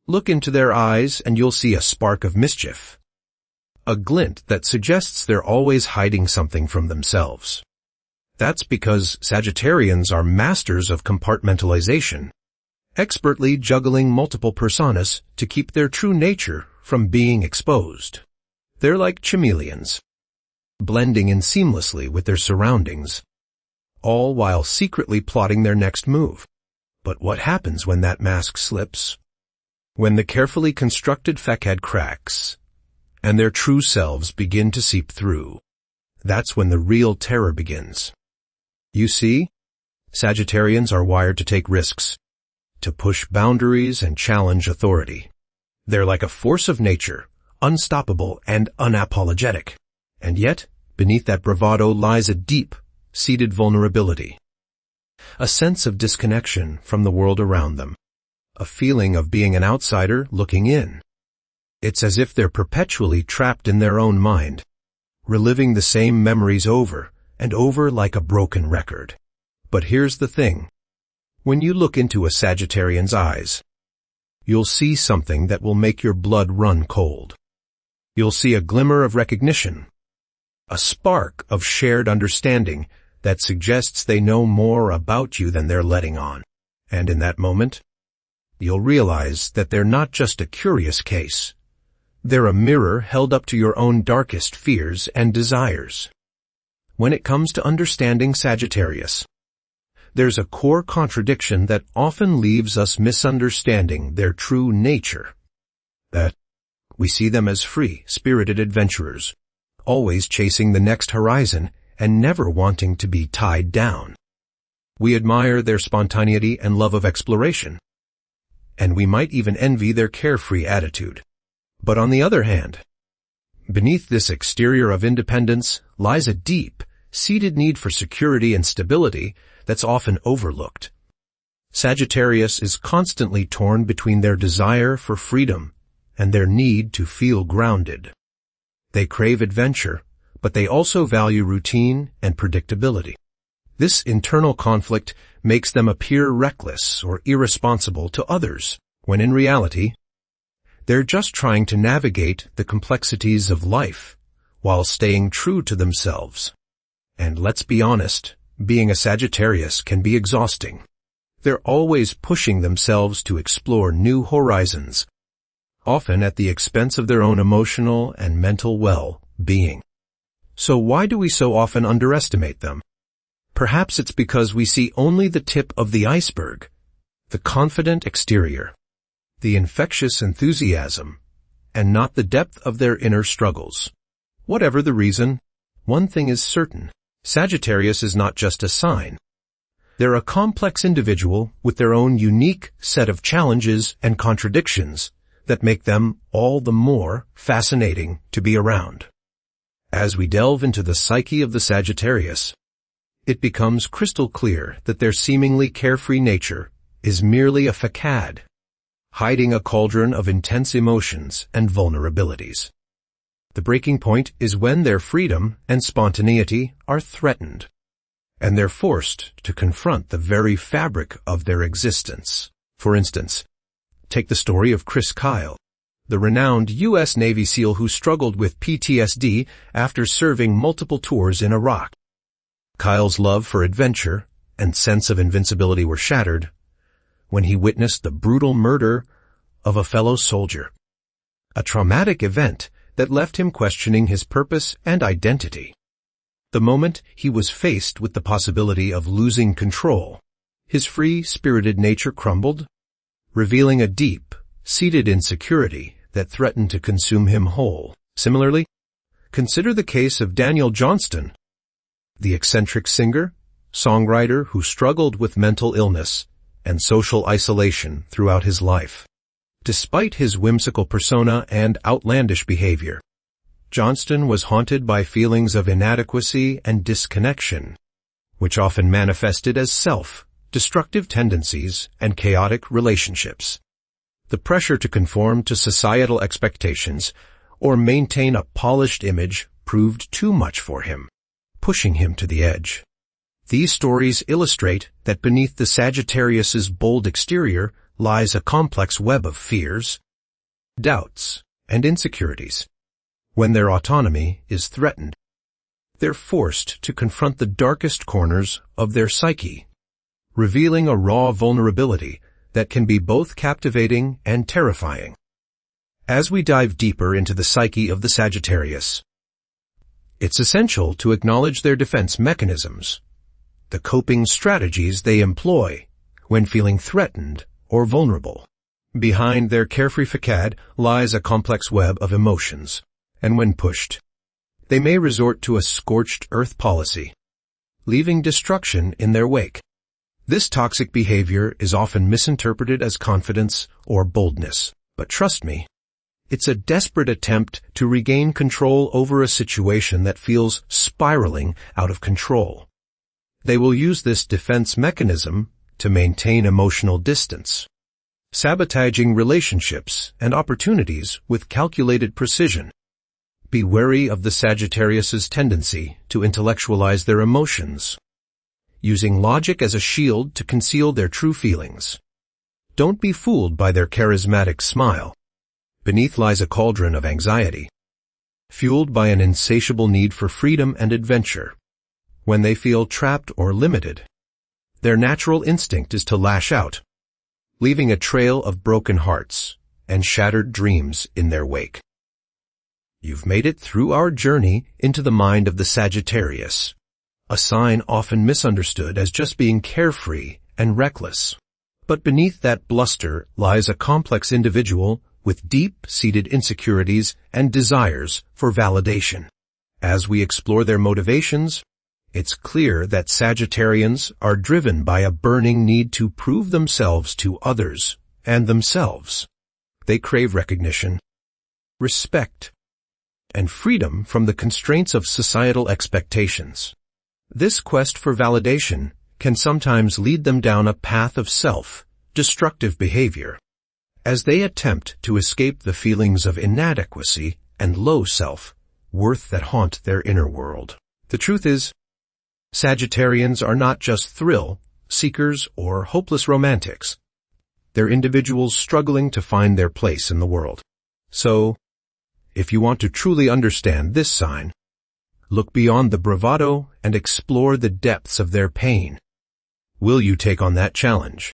Look into their eyes and you'll see a spark of mischief. A glint that suggests they're always hiding something from themselves. That's because Sagittarians are masters of compartmentalization, expertly juggling multiple personas to keep their true nature from being exposed. They're like chameleons, blending in seamlessly with their surroundings, all while secretly plotting their next move. But what happens when that mask slips? When the carefully constructed facade cracks, and their true selves begin to seep through, that's when the real terror begins. You see, Sagittarians are wired to take risks, to push boundaries and challenge authority. They're like a force of nature, unstoppable and unapologetic. And yet, beneath that bravado lies a deep-seated vulnerability. A sense of disconnection from the world around them. A feeling of being an outsider looking in. It's as if they're perpetually trapped in their own mind, reliving the same memories over and over like a broken record. But here's the thing. When you look into a Sagittarian's eyes, you'll see something that will make your blood run cold. You'll see a glimmer of recognition, a spark of shared understanding that suggests they know more about you than they're letting on. And in that moment, you'll realize that they're not just a curious case. They're a mirror held up to your own darkest fears and desires. When it comes to understanding Sagittarius, there's a core contradiction that often leaves us misunderstanding their true nature. That we see them as free, spirited adventurers, always chasing the next horizon and never wanting to be tied down. We admire their spontaneity and love of exploration, and we might even envy their carefree attitude. But on the other hand, beneath this exterior of independence lies a deep-seated need for security and stability that's often overlooked. Sagittarius is constantly torn between their desire for freedom and their need to feel grounded. They crave adventure, but they also value routine and predictability. This internal conflict makes them appear reckless or irresponsible to others, when in reality, they're just trying to navigate the complexities of life while staying true to themselves. And let's be honest, being a Sagittarius can be exhausting. They're always pushing themselves to explore new horizons, often at the expense of their own emotional and mental well-being. So why do we so often underestimate them? Perhaps it's because we see only the tip of the iceberg, the confident exterior, the infectious enthusiasm, and not the depth of their inner struggles. Whatever the reason, one thing is certain. Sagittarius is not just a sign. They're a complex individual with their own unique set of challenges and contradictions that make them all the more fascinating to be around. As we delve into the psyche of the Sagittarius, it becomes crystal clear that their seemingly carefree nature is merely a facade, hiding a cauldron of intense emotions and vulnerabilities. The breaking point is when their freedom and spontaneity are threatened, and they're forced to confront the very fabric of their existence. For instance, take the story of Chris Kyle, the renowned U.S. Navy SEAL who struggled with PTSD after serving multiple tours in Iraq. Kyle's love for adventure and sense of invincibility were shattered when he witnessed the brutal murder of a fellow soldier, a traumatic event that left him questioning his purpose and identity. The moment he was faced with the possibility of losing control, his free-spirited nature crumbled, revealing a deep-seated insecurity that threatened to consume him whole. Similarly, consider the case of Daniel Johnston, the eccentric singer, songwriter who struggled with mental illness and social isolation throughout his life. Despite his whimsical persona and outlandish behavior, Johnston was haunted by feelings of inadequacy and disconnection, which often manifested as self-destructive tendencies and chaotic relationships. The pressure to conform to societal expectations or maintain a polished image proved too much for him, pushing him to the edge. These stories illustrate that beneath the Sagittarius's bold exterior lies a complex web of fears, doubts, and insecurities. When their autonomy is threatened, they're forced to confront the darkest corners of their psyche, revealing a raw vulnerability that can be both captivating and terrifying. As we dive deeper into the psyche of the Sagittarius, it's essential to acknowledge their defense mechanisms, the coping strategies they employ when feeling threatened or vulnerable. Behind their carefree facade lies a complex web of emotions, and when pushed, they may resort to a scorched earth policy, leaving destruction in their wake. This toxic behavior is often misinterpreted as confidence or boldness, but trust me, it's a desperate attempt to regain control over a situation that feels spiraling out of control. They will use this defense mechanism to maintain emotional distance, sabotaging relationships and opportunities with calculated precision. Be wary of the Sagittarius's tendency to intellectualize their emotions, using logic as a shield to conceal their true feelings. Don't be fooled by their charismatic smile. Beneath lies a cauldron of anxiety, fueled by an insatiable need for freedom and adventure. When they feel trapped or limited, their natural instinct is to lash out, leaving a trail of broken hearts and shattered dreams in their wake. You've made it through our journey into the mind of the Sagittarius, a sign often misunderstood as just being carefree and reckless. But beneath that bluster lies a complex individual with deep-seated insecurities and desires for validation. As we explore their motivations, it's clear that Sagittarians are driven by a burning need to prove themselves to others and themselves. They crave recognition, respect, and freedom from the constraints of societal expectations. This quest for validation can sometimes lead them down a path of self-destructive behavior, as they attempt to escape the feelings of inadequacy and low self-worth that haunt their inner world. The truth is, Sagittarians are not just thrill seekers or hopeless romantics. They're individuals struggling to find their place in the world. So, if you want to truly understand this sign, look beyond the bravado and explore the depths of their pain. Will you take on that challenge?